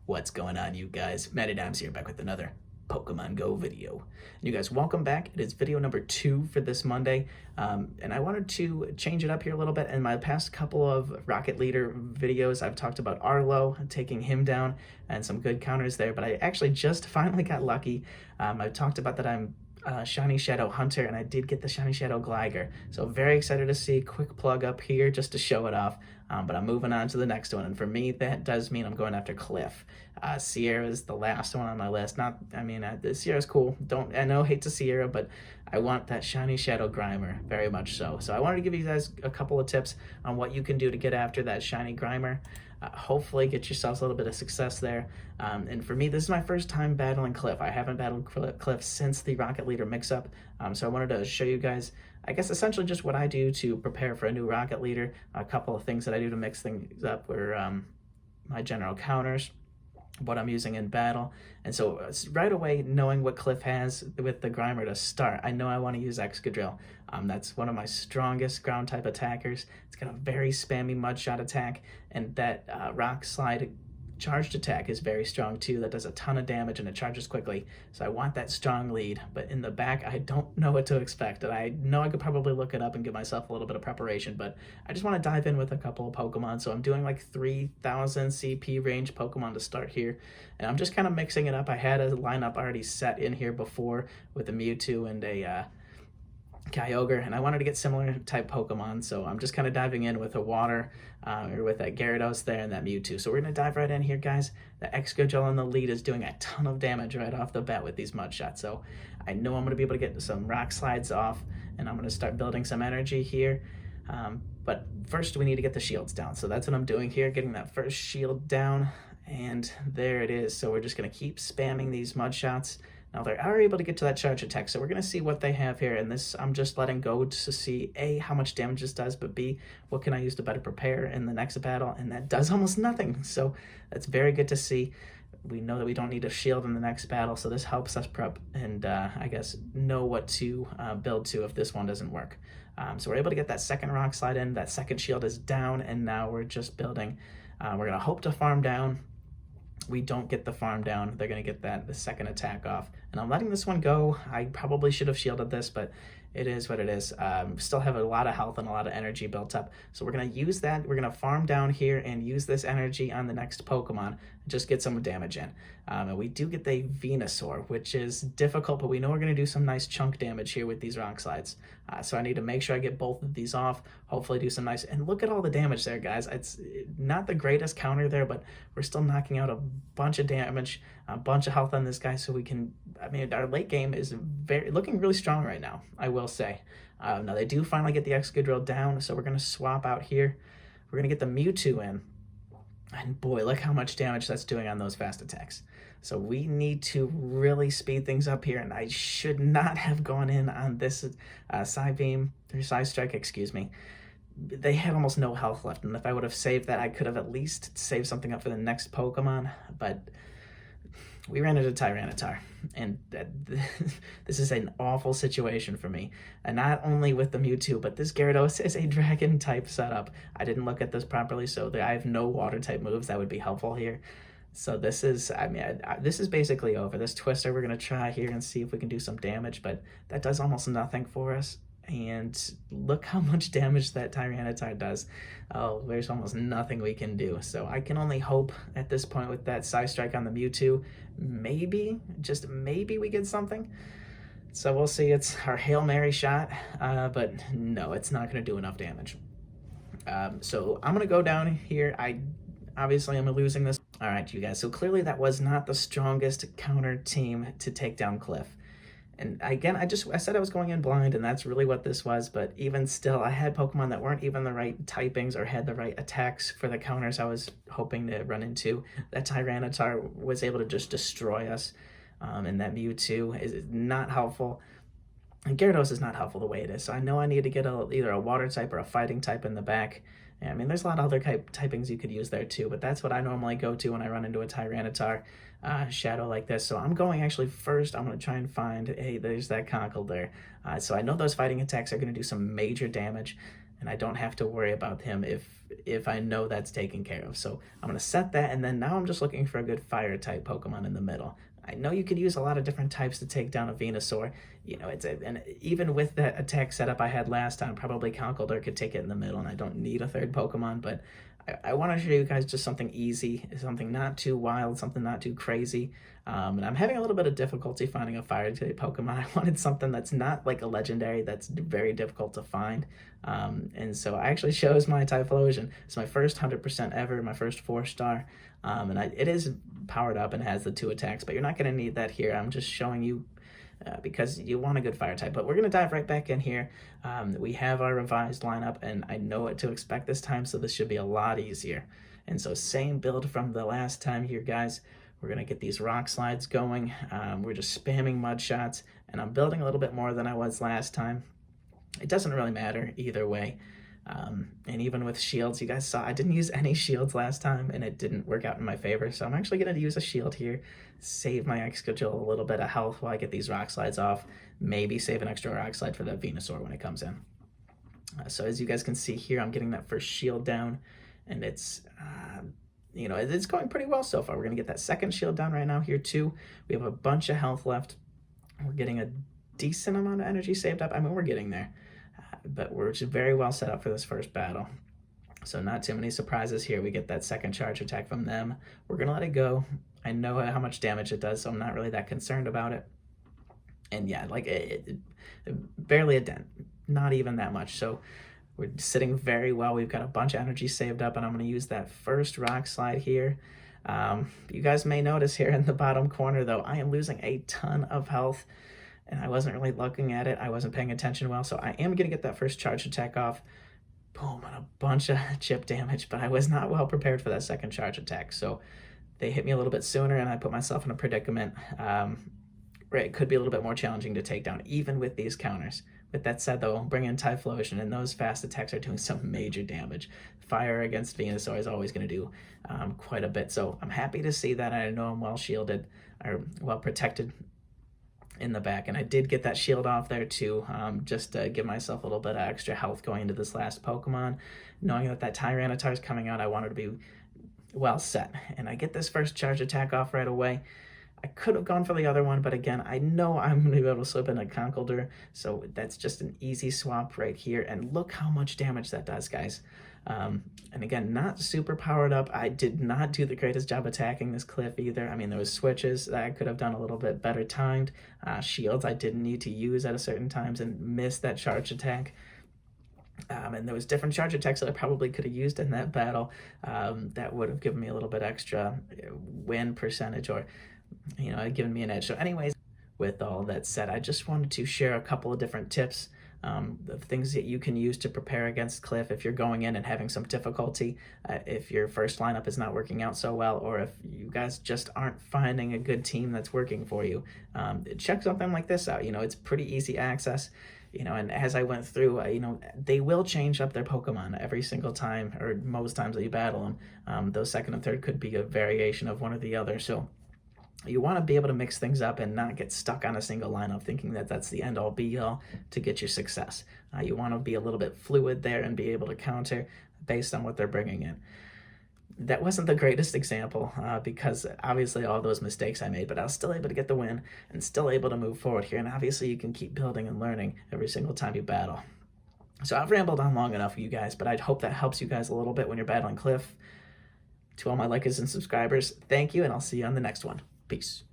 What's going on, you guys? Matty Dimes here, back with another Pokemon Go video. And you guys, welcome back. It is video number 2 for this Monday, and I wanted to change it up here a little bit. In my past couple of Rocket Leader videos, I've talked about Arlo, taking him down, and some good counters there, but I actually just finally got lucky. I've talked about that I'm Shiny Shadow Hunter, and I did get the Shiny Shadow Gligar, so very excited to see. Quick plug up here just to show it off, but I'm moving on to the next one, and for me that does mean I'm going after Cliff. Sierra is the last one on my list. Sierra's cool, hate to Sierra, but I want that Shiny Shadow Grimer very much so I wanted to give you guys a couple of tips on what you can do to get after that Shiny Grimer. Hopefully get yourselves a little bit of success there. And for me, this is my first time battling Cliff. I haven't battled Cliff since the Rocket Leader mix-up, so I wanted to show you guys, I guess, essentially just what I do to prepare for a new Rocket Leader. A couple of things that I do to mix things up were my general counters, what I'm using in battle. And so right away, knowing what Cliff has with the Grimer to start, I know I want to use Excadrill. That's one of my strongest ground type attackers. It's got a very spammy mud shot attack, and that rock slide charged attack is very strong too. That does a ton of damage and it charges quickly. So I want that strong lead, but in the back, I don't know what to expect. And I know I could probably look it up and give myself a little bit of preparation, but I just want to dive in with a couple of Pokemon. So I'm doing like 3,000 CP range Pokemon to start here. And I'm just kind of mixing it up. I had a lineup already set in here before with a Mewtwo and a Kyogre, and I wanted to get similar type Pokemon, so I'm just kind of diving in with a water, or with that Gyarados there and that Mewtwo. So we're going to dive right in here, guys. The Excadrill in the lead is doing a ton of damage right off the bat with these mud shots, so I know I'm going to be able to get some rock slides off, and I'm going to start building some energy here. But first we need to get the shields down, so that's what I'm doing here, getting that first shield down, and there it is. So we're just going to keep spamming these mud shots. Now they are able to get to that charge attack, so we're going to see what they have here, and this I'm just letting go to see A, how much damage this does, but B, what can I use to better prepare in the next battle, and that does almost nothing, so that's very good to see. We know that we don't need a shield in the next battle, so this helps us prep and I guess know what to build to if this one doesn't work. So we're able to get that second rock slide in, that second shield is down, and now we're just building. We're going to hope to farm down. We don't get the farm down, they're going to get the second attack off. And I'm letting this one go. I probably should have shielded this, but it is what it is. Still have a lot of health and a lot of energy built up. So we're going to use that. We're going to farm down here and use this energy on the next Pokemon and just get some damage in. And we do get the Venusaur, which is difficult, but we know we're going to do some nice chunk damage here with these rock slides. So I need to make sure I get both of these off, hopefully do some nice, and look at all the damage there, guys. It's not the greatest counter there, but we're still knocking out a bunch of damage, a bunch of health on this guy, so we can, our late game is looking really strong right now, I will say. Now they do finally get the Excadrill down, so we're going to swap out here. We're going to get the Mewtwo in, and boy, look how much damage that's doing on those fast attacks. So we need to really speed things up here, and I should not have gone in on this Psy Strike, excuse me. They had almost no health left, and if I would have saved that, I could have at least saved something up for the next Pokemon, but we ran into Tyranitar, and this is an awful situation for me. And not only with the Mewtwo, but this Gyarados is a Dragon-type setup. I didn't look at this properly, so I have no Water-type moves that would be helpful here. So this is, this is basically over. This Twister we're going to try here and see if we can do some damage, but that does almost nothing for us. And look how much damage that Tyranitar does. Oh, there's almost nothing we can do. So I can only hope at this point with that Psy Strike on the Mewtwo, maybe, just maybe we get something. So we'll see. It's our Hail Mary shot, but no, it's not going to do enough damage. So I'm going to go down here. Obviously I'm losing this. All right, you guys, so clearly that was not the strongest counter team to take down Cliff. And again, I said I was going in blind, and that's really what this was, but even still, I had Pokemon that weren't even the right typings or had the right attacks for the counters I was hoping to run into. That Tyranitar was able to just destroy us, and that Mewtwo is not helpful. And Gyarados is not helpful the way it is, so I know I need to get either a water type or a fighting type in the back. And there's a lot of other typings you could use there too, but that's what I normally go to when I run into a Tyranitar shadow like this. So I'm going actually first, I'm going to try and find, hey, there's that Conkle there. So I know those fighting attacks are going to do some major damage, and I don't have to worry about him if I know that's taken care of. So I'm going to set that, and then now I'm just looking for a good fire type Pokemon in the middle. I know you could use a lot of different types to take down a Venusaur. You know, and even with that attack setup I had last time, probably Conkeldurr could take it in the middle, and I don't need a third Pokemon, but I want to show you guys just something easy, something not too wild, something not too crazy. And I'm having a little bit of difficulty finding a fire type Pokemon. I wanted something that's not like a legendary, that's very difficult to find. And so I actually chose my Typhlosion. It's my first 100% ever, my first 4-star. And it is powered up and has the 2 attacks, but you're not going to need that here. I'm just showing you because you want a good fire type. But we're going to dive right back in here. We have our revised lineup, and I know what to expect this time, so this should be a lot easier. And so same build from the last time here, guys. We're going to get these rock slides going. We're just spamming mud shots, and I'm building a little bit more than I was last time. It doesn't really matter either way. And even with shields, you guys saw I didn't use any shields last time, and it didn't work out in my favor. So I'm actually going to use a shield here, save my Excadrill a little bit of health while I get these rock slides off. Maybe save an extra rock slide for that Venusaur when it comes in. So as you guys can see here, I'm getting that first shield down, and it's it's going pretty well so far. We're going to get that second shield down right now here too. We have a bunch of health left. We're getting a decent amount of energy saved up. I mean, we're getting there. But we're just very well set up for this first battle. So not too many surprises here. We get that second charge attack from them. We're going to let it go. I know how much damage it does, so I'm not really that concerned about it. And yeah, like it barely a dent. Not even that much. So we're sitting very well. We've got a bunch of energy saved up, and I'm going to use that first rock slide here. You guys may notice here in the bottom corner, though, I am losing a ton of health. And I wasn't really looking at it. I wasn't paying attention well. So I am going to get that first charge attack off. Boom, and a bunch of chip damage. But I was not well prepared for that second charge attack. So they hit me a little bit sooner, and I put myself in a predicament where it could be a little bit more challenging to take down, even with these counters. With that said, though, bring in Typhlosion, and those fast attacks are doing some major damage. Fire against Venusaur is always going to do quite a bit. So I'm happy to see that. I know I'm well shielded, or well protected in the back, and I did get that shield off there too, just to give myself a little bit of extra health going into this last Pokemon. Knowing that Tyranitar is coming out, I wanted to be well set, and I get this first charge attack off right away. I could have gone for the other one, but again, I know I'm going to be able to slip in a Conkeldurr, so that's just an easy swap right here, and look how much damage that does, guys. And again, not super powered up. I did not do the greatest job attacking this cliff either. I mean, there was switches that I could have done a little bit better timed. Shields I didn't need to use at a certain times and missed that charge attack. And there was different charge attacks that I probably could have used in that battle that would have given me a little bit extra win percentage, or given me an edge. So anyways, with all that said, I just wanted to share a couple of different tips of things that you can use to prepare against cliff if you're going in and having some difficulty, if your first lineup is not working out so well, or if you guys just aren't finding a good team that's working for you. Check something like this out. It's pretty easy access. And as I went through, they will change up their Pokemon every single time, or most times that you battle them. Those second and third could be a variation of one or the other. So you want to be able to mix things up and not get stuck on a single lineup thinking that that's the end-all be-all to get your success. You want to be a little bit fluid there and be able to counter based on what they're bringing in. That wasn't the greatest example because obviously all those mistakes I made, but I was still able to get the win and still able to move forward here. And obviously you can keep building and learning every single time you battle. So I've rambled on long enough for you guys, but I hope that helps you guys a little bit when you're battling Cliff. To all my likers and subscribers, thank you, and I'll see you on the next one. Peace.